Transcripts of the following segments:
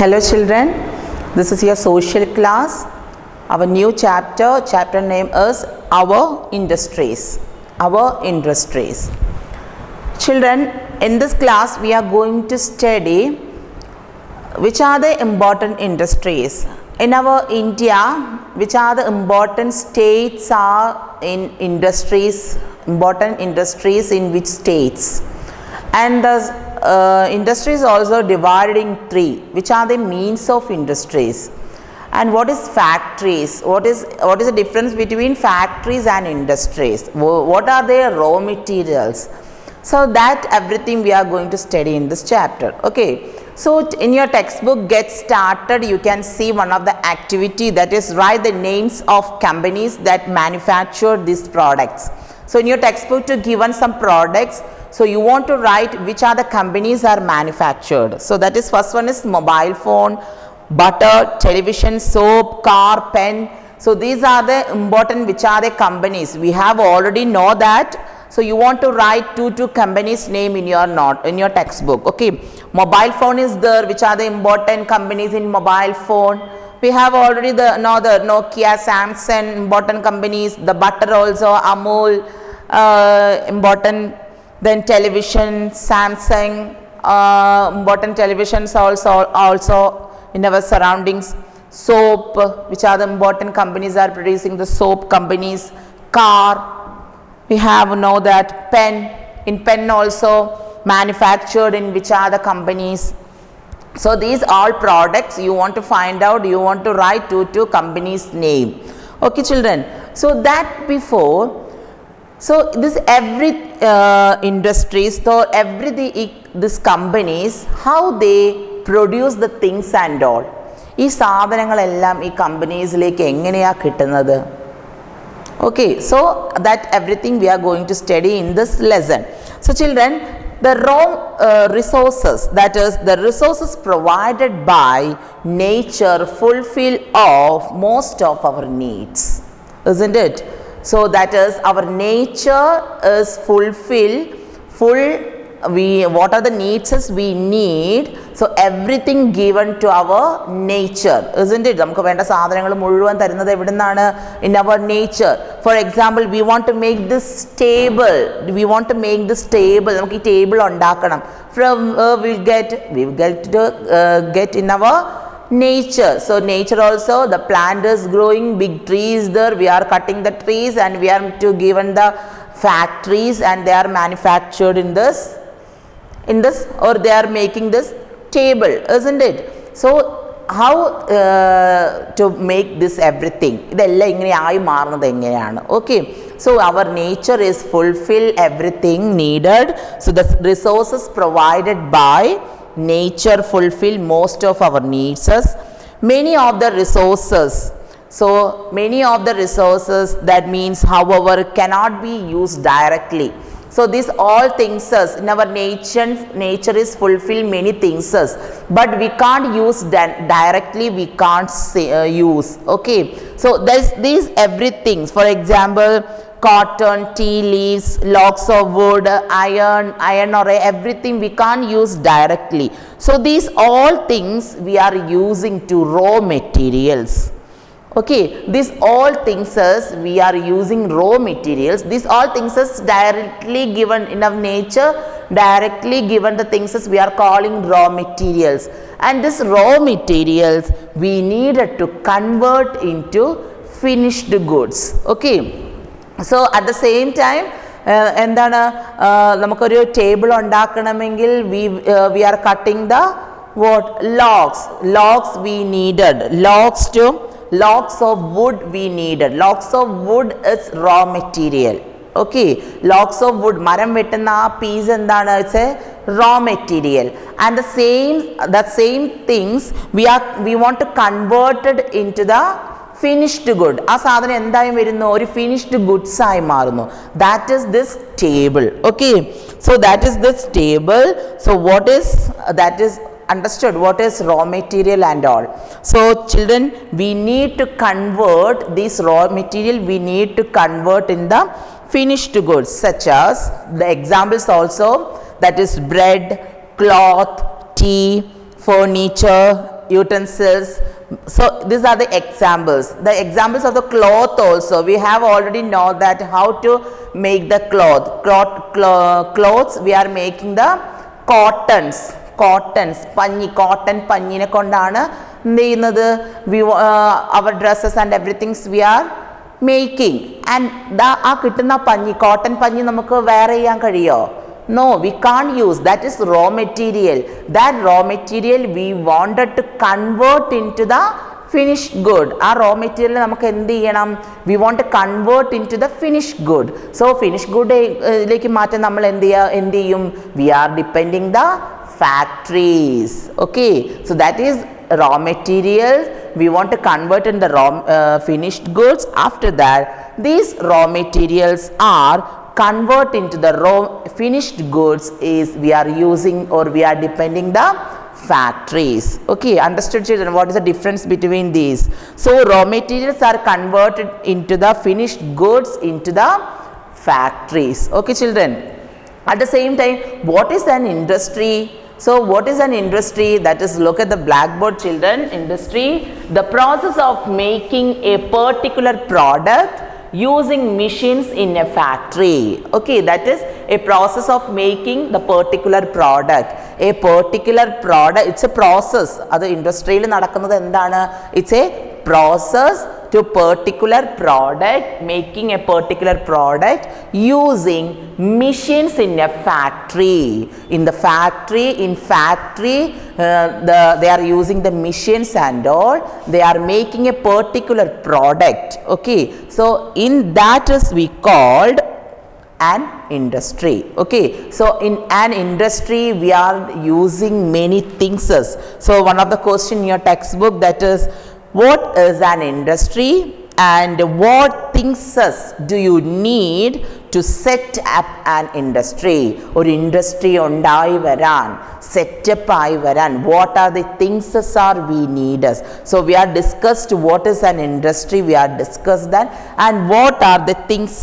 Hello children, this is your social class. Our new chapter name is Our Industries. Our Industries. Children, in this class we are going to study which are the important industries. In our India, which are the important states are in industries, important industries in which states. And the industries also divided in three, which are the means of industries. And what is factories? What is the difference between factories and industries? What are their raw materials? So that everything we are going to study in this chapter. Okay. So in your textbook Get Started, you can see one of the activity, that is write the names of companies that manufacture these products. So in your textbook to given some products, so you want to write which are the companies are manufactured. So that is first one is mobile phone, butter, television, soap, car, pen. So these are the important which are the companies. We have already know that. So you want to write two companies name in your note, in your textbook. Okay. Mobile phone is there, which are the important companies in mobile phone. We have already the Nokia, Samsung, important companies. The butter also, Amul, important. Then television, Samsung, important televisions also in our surroundings. Soap, which are the important companies are producing the soap companies. Car, we have know that. Pen, in pen also manufactured in which are the companies. So these all products you want to find out, you want to write two companies name. Okay children, so that before, so this every industries, so this companies, how they produce the things and all. ഈ സാധനങ്ങളെല്ലാം ഈ കമ്പനീസിലേക്ക് എങ്ങനെയാ കിട്ടുന്നത്? Okay, so that everything we are going to study in this lesson. So children, the raw resources, that is the resources provided by nature fulfill of most of our needs, isn't it? So that is our nature is what are the needs is we need. So everything given to our nature, isn't it? നമുക്ക് വേണ്ട സാധനങ്ങൾ മുഴുവൻ തരുന്നത് എവിടുന്നാണ്? In our nature. For example, we want to make this table. നമുക്ക് ഈ table ഉണ്ടാക്കണം. From we get in our nature. So nature also, the plant is growing, big trees there, we are cutting the trees and we are to given the factories and they are manufactured in this or they are making this table, isn't it? So how to make this everything? ഇതെല്ലാം ഇങ്ങനെ ആയി മാറുന്നത് എങ്ങനെയാണ്? Okay, so our nature is fulfill everything needed. So the resources provided by nature fulfill most of our needs. Many of the resources, that means however cannot be used directly. So these all things in our nature is fulfill many things, but we can't use directly, we can't use. Okay, so there's these everything. For example, cotton, tea leaves, logs of wood, iron ore, everything we can't use directly. So these all things we are using to raw materials. Okay, these all things is we are using raw materials. These all things is directly given in our nature, directly given the things is we are calling raw materials. And this raw materials we needed to convert into finished goods. Okay. So at the same time, എന്താണ് നമുക്കൊരു table ഉണ്ടാക്കണമെങ്കിൽ we are cutting the what logs we needed, logs of wood we needed. Logs of wood is raw material. Okay, logs of wood, മരം വെട്ടുന്ന ആ piece എന്താണ്? It's a raw material. And the same things we want to convert it into the finished good. ആ സാധനം എന്തായി വരുന്നു? ഒരു finished goods ആയി മാറുന്നു. That is this table. Okay, so that is this table. So what is that is understood what is raw material and all. So children, we need to convert this raw material, we need to convert in the finished goods, such as the examples also, that is bread, cloth, tea, furniture, utensils. So these are the examples. The examples of the cloth also, we have already know that how to make the clothes. We are making the cottons, cotton പഞ്ഞിനെ കൊണ്ടാണ് എന്ത് ചെയ്യുന്നത്, our dresses and everything we are making. And ആ കിട്ടുന്ന പഞ്ഞി, cotton പഞ്ഞി നമുക്ക് wear ചെയ്യാൻ കഴിയോ? No, we can't use. That is raw material. That raw material we wanted to convert into the finished good. Our raw material നമുക്ക് എന്ത് ചെയ്യണം? We want to convert into the finished good. So finished good ലേക്ക് മാറ്റാൻ നമ്മൾ എന്ത് ചെയ്യും? We are depending the factories. Okay, so that is raw materials. We want to convert in the raw finished goods. After that, these raw materials are convert into the raw finished goods is we are using or we are depending the factories. Okay, understood children? What is the difference between these? So raw materials are converted into the finished goods into the factories. Okay children, at the same time, what is an industry? So what is an industry? That is, look at the blackboard children. Industry, the process of making a particular product using machines in a factory. Okay, that is a process of making the particular product. A particular product, it's a process. Adu industry il nadakkunnathu endana? It's a process to particular product, making a particular product using machines in a factory. In the factory, they are using the machines and all. They are making a particular product. Okay, so in that is we called an industry. Okay, so in an industry we are using many things. So one of the question in your textbook, that is, what is an industry and what things do you need to set up an industry? Or industry ഉണ്ടായി വരാൻ, setup ആയി വരാൻ, what are the things are we need? So we are discussed what is an industry, we are discussed that, and what are the things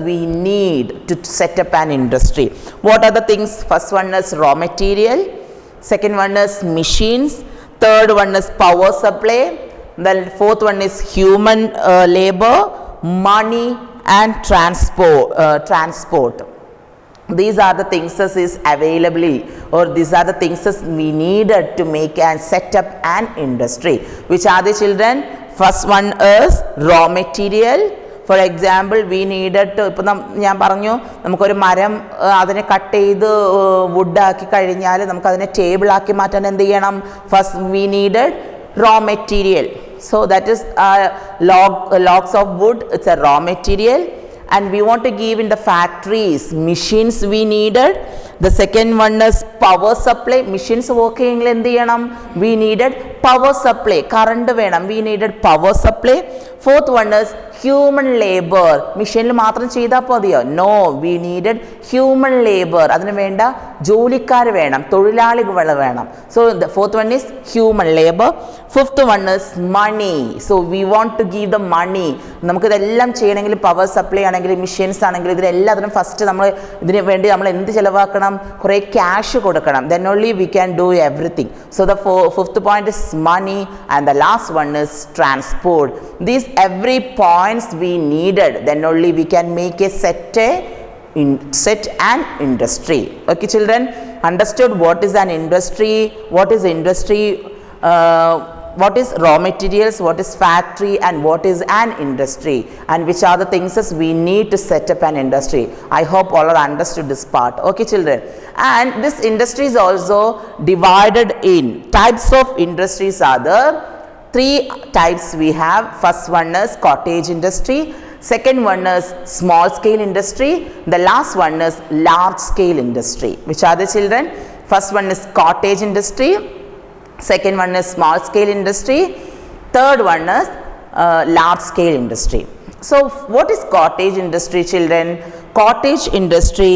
we need to set up an industry. What are the things? First one is raw material, second one is machines, third one is power supply, the fourth one is human labor, money and transport. These are the things that is available, or these are the things that we needed to make and set up an industry. Which are the children? First one is raw material. For example, we needed to, ഇപ്പോൾ ഞാൻ പറഞ്ഞു നമുക്കൊരു മരം അതിനെ cut ചെയ്ത് വുഡാക്കി കഴിഞ്ഞാൽ നമുക്കതിനെ ടേബിളാക്കി മാറ്റാൻ എന്ത് ചെയ്യണം? First we needed raw material. So that is logs of wood, it's a raw material. And we want to give in the factories machines we needed. The second one is power supply. Machines working എന്ത് ചെയ്യണം? We needed power supply, current വേണം, we needed power supply. Fourth one is human labor. മെഷീനിൽ മാത്രം ചെയ്താൽ മതിയോ? No, we needed human labor. അതിന് വേണ്ട ജോലിക്കാർ വേണം, തൊഴിലാളികൾ വേണം. So the fourth one is human labor. Fifth one is money. So we want to give the money. നമുക്കിതെല്ലാം ചെയ്യണമെങ്കിൽ പവർ സപ്ലൈ ആണെങ്കിൽ, മെഷീൻസ് ആണെങ്കിൽ, ഇതിനെല്ലാത്തിനും ഫസ്റ്റ് നമ്മൾ ഇതിന് വേണ്ടി നമ്മൾ എന്ത് ചിലവാക്കണം? കുറേ ക്യാഷ് കൊടുക്കണം. Then only we can do everything. So the fifth point is money, and the last one is transport. These every points we needed, then only we can make a set an industry. Okay children, understood what is an industry, what is industry, what is raw materials, what is factory, and what is an industry, and which are the things that we need to set up an industry. I hope all are understood this part. Okay children, and this industry is also divided in types of industries. Are there three types we have? First one is cottage industry, second one is small scale industry, the last one is large scale industry. Which are the children? First one is cottage industry, second one is small scale industry, third one is large scale industry. So what is cottage industry children? Cottage industry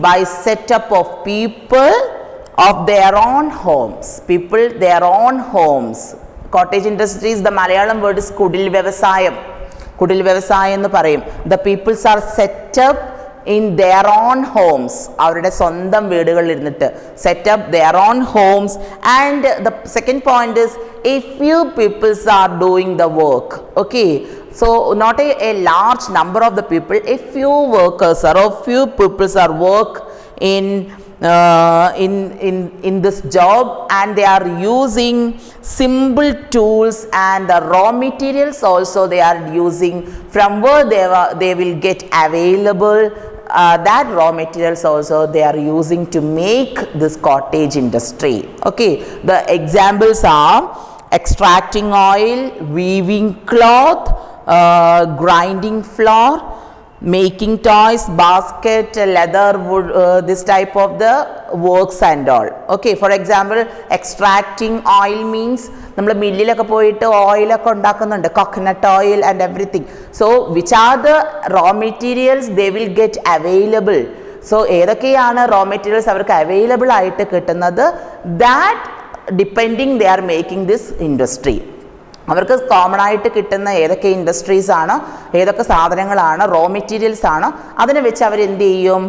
by setup of people of their own homes. Cottage industry is the Malayalam word is kudil vyavasayam. എന്ന് പറയും. The peoples are set up in their own homes, അവരുടെ സ്വന്തം വീടുകളിൽ ഇരുന്നിട്ട് set up their own homes. And the second point is a few peoples are doing the work. Okay, so not a large number of the people, a few workers or a few peoples are work in this job, and they are using simple tools, and the raw materials also they are using from where they will get available. That raw materials also they are using to make this cottage industry. Okay, the examples are extracting oil, weaving cloth, grinding flour, making toys, basket, leather, wood, this type of the works and all. Okay, for example, extracting oil means നമ്മൾ മില്ലിലൊക്കെ പോയിട്ട് ഓയിലൊക്കെ ഉണ്ടാക്കുന്നുണ്ട്, coconut oil and everything. So which are the raw materials they will get available. So ഏതൊക്കെയാണ് raw materials അവർക്ക് available ആയിട്ട് കിട്ടുന്നത്, that depending they are making this industry. അവർക്ക് common ആയിട്ട് കിട്ടുന്ന ഏതൊക്കെ ഇൻഡസ്ട്രീസ് ആണ്, ഏതൊക്കെ സാധനങ്ങളാണ്, റോ മെറ്റീരിയൽസ് ആണ്, അതിനെ വെച്ച് അവർ എന്ത് ചെയ്യും,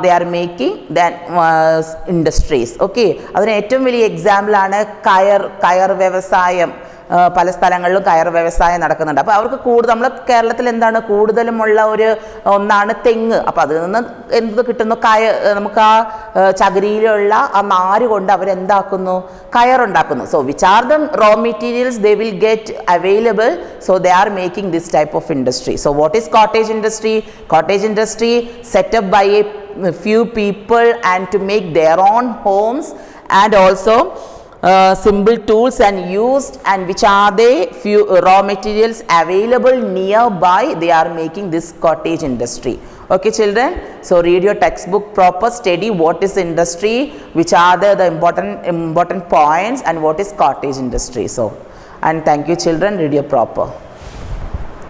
ദേ are making than industries. Okay, അതിന് ഏറ്റവും വലിയ എക്സാമ്പിളാണ് കയർ വ്യവസായം. പല സ്ഥലങ്ങളിലും കയർ വ്യവസായം നടക്കുന്നുണ്ട്. അപ്പോൾ അവർക്ക് കൂടുതൽ, നമ്മൾ കേരളത്തിൽ എന്താണ് കൂടുതലുമുള്ള ഒരു ഒന്നാണ് തെങ്ങ്. അപ്പോൾ അതിൽ നിന്ന് എന്ത് കിട്ടുന്നു, നമുക്ക് ആ ചകിരിയിലുള്ള ആ നാര് കൊണ്ട് അവരെന്താക്കുന്നു, കയറുണ്ടാക്കുന്നു. So which are the raw materials they will get available, so they are making this type of industry. So what is cottage industry? Cottage industry setup by a few people and to make their own homes, and also simple tools and used, and which are they, few raw materials available nearby, they are making this cottage industry. Okay children, so read your textbook proper, study what is industry, which are the important points, and what is cottage industry. So, and thank you children, read your proper.